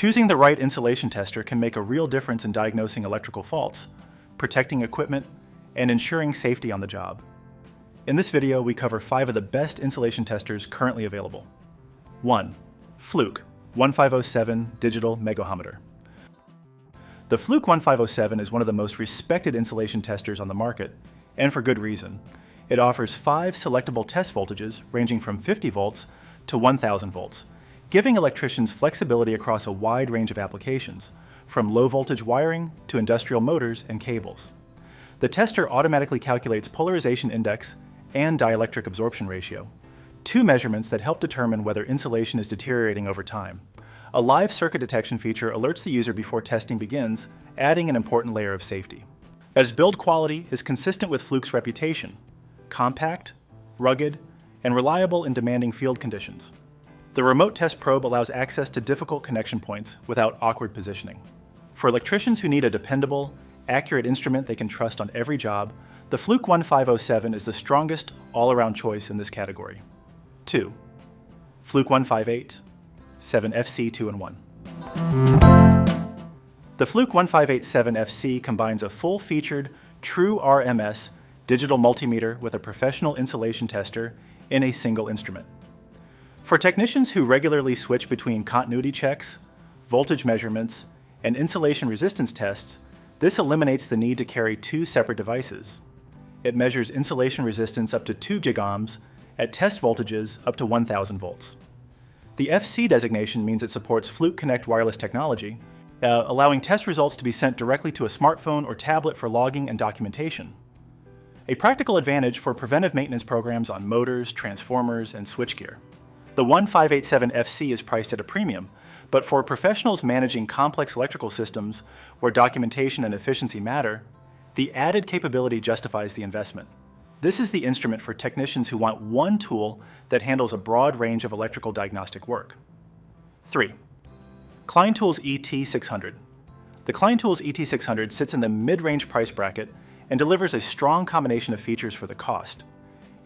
Choosing the right insulation tester can make a real difference in diagnosing electrical faults, protecting equipment, and ensuring safety on the job. In this video, we cover 5 of the best insulation testers currently available. 1. Fluke 1507 Digital Megohmmeter. The Fluke 1507 is one of the most respected insulation testers on the market, and for good reason. It offers 5 selectable test voltages ranging from 50 volts to 1000 volts, giving electricians flexibility across a wide range of applications, from low voltage wiring to industrial motors and cables. The tester automatically calculates polarization index and dielectric absorption ratio, 2 measurements that help determine whether insulation is deteriorating over time. A live circuit detection feature alerts the user before testing begins, adding an important layer of safety. As build quality is consistent with Fluke's reputation, compact, rugged, and reliable in demanding field conditions. The remote test probe allows access to difficult connection points without awkward positioning. For electricians who need a dependable, accurate instrument they can trust on every job, the Fluke 1507 is the strongest all-around choice in this category. 2. Fluke 1587 FC 2-in-1. The Fluke 1587 FC combines a full-featured, true RMS digital multimeter with a professional insulation tester in a single instrument. For technicians who regularly switch between continuity checks, voltage measurements, and insulation resistance tests, this eliminates the need to carry 2 separate devices. It measures insulation resistance up to 2 gigohms at test voltages up to 1000 volts. The FC designation means it supports Fluke Connect wireless technology, allowing test results to be sent directly to a smartphone or tablet for logging and documentation. A practical advantage for preventive maintenance programs on motors, transformers, and switchgear. The 1587 FC is priced at a premium, but for professionals managing complex electrical systems where documentation and efficiency matter, the added capability justifies the investment. This is the instrument for technicians who want one tool that handles a broad range of electrical diagnostic work. 3. Klein Tools ET600. The Klein Tools ET600 sits in the mid-range price bracket and delivers a strong combination of features for the cost.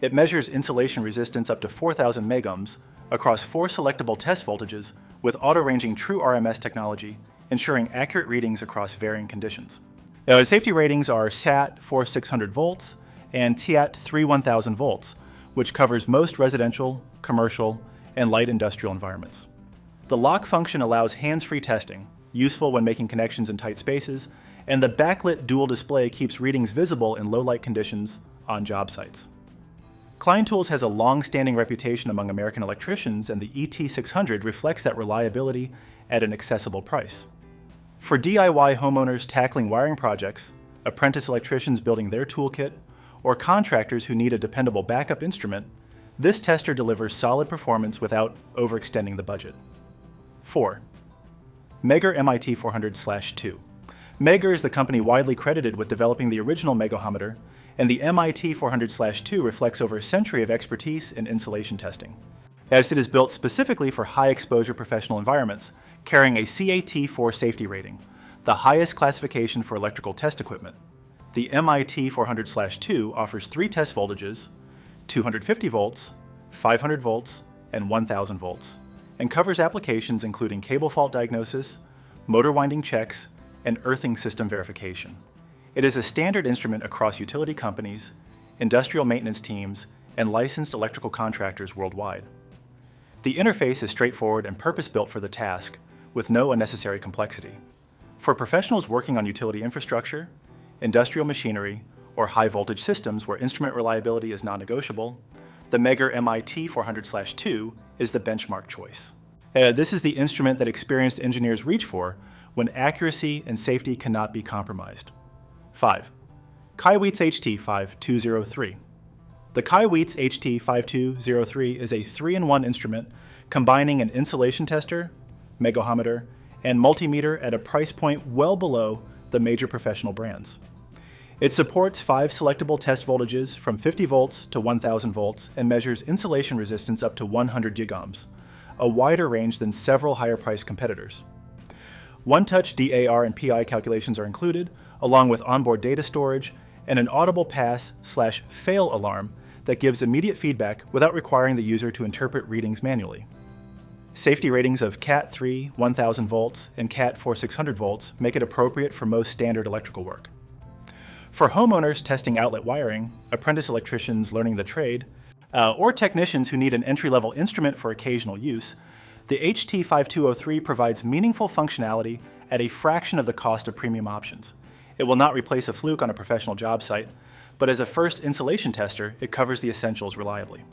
It measures insulation resistance up to 4000 megohms across 4 selectable test voltages with auto-ranging true RMS technology, ensuring accurate readings across varying conditions. Now, its safety ratings are SAT 4600 volts and TIAT 1000 volts, which covers most residential, commercial, and light industrial environments. The lock function allows hands-free testing, useful when making connections in tight spaces, and the backlit dual display keeps readings visible in low-light conditions on job sites. Klein Tools has a long-standing reputation among American electricians, and the ET600 reflects that reliability at an accessible price. For DIY homeowners tackling wiring projects, apprentice electricians building their toolkit, or contractors who need a dependable backup instrument, this tester delivers solid performance without overextending the budget. 4. Megger MIT400/2. Megger is the company widely credited with developing the original Megohmmeter, and the MIT400/2 reflects over a century of expertise in insulation testing, as it is built specifically for high-exposure professional environments, carrying a CAT4 safety rating, the highest classification for electrical test equipment. The MIT400/2 offers 3 test voltages, 250 volts, 500 volts, and 1000 volts, and covers applications including cable fault diagnosis, motor winding checks, and earthing system verification. It is a standard instrument across utility companies, industrial maintenance teams, and licensed electrical contractors worldwide. The interface is straightforward and purpose-built for the task, with no unnecessary complexity. For professionals working on utility infrastructure, industrial machinery, or high-voltage systems where instrument reliability is non-negotiable, the Megger MIT400/2 is the benchmark choice. This is the instrument that experienced engineers reach for when accuracy and safety cannot be compromised. 5. KAIWEETS HT5203. The KAIWEETS HT5203 is a 3-in-1 instrument combining an insulation tester, Megohmmeter, and multimeter at a price point well below the major professional brands. It supports 5 selectable test voltages from 50 volts to 1000 volts and measures insulation resistance up to 100 gigohms, a wider range than several higher-priced competitors. One-touch DAR and PI calculations are included, along with onboard data storage and an audible pass/fail alarm that gives immediate feedback without requiring the user to interpret readings manually. Safety ratings of Cat 3 1000 volts and Cat 4 600 volts make it appropriate for most standard electrical work. For homeowners testing outlet wiring, apprentice electricians learning the trade, or technicians who need an entry-level instrument for occasional use, the HT5203 provides meaningful functionality at a fraction of the cost of premium options. It will not replace a Fluke on a professional job site, but as a first installation tester, it covers the essentials reliably.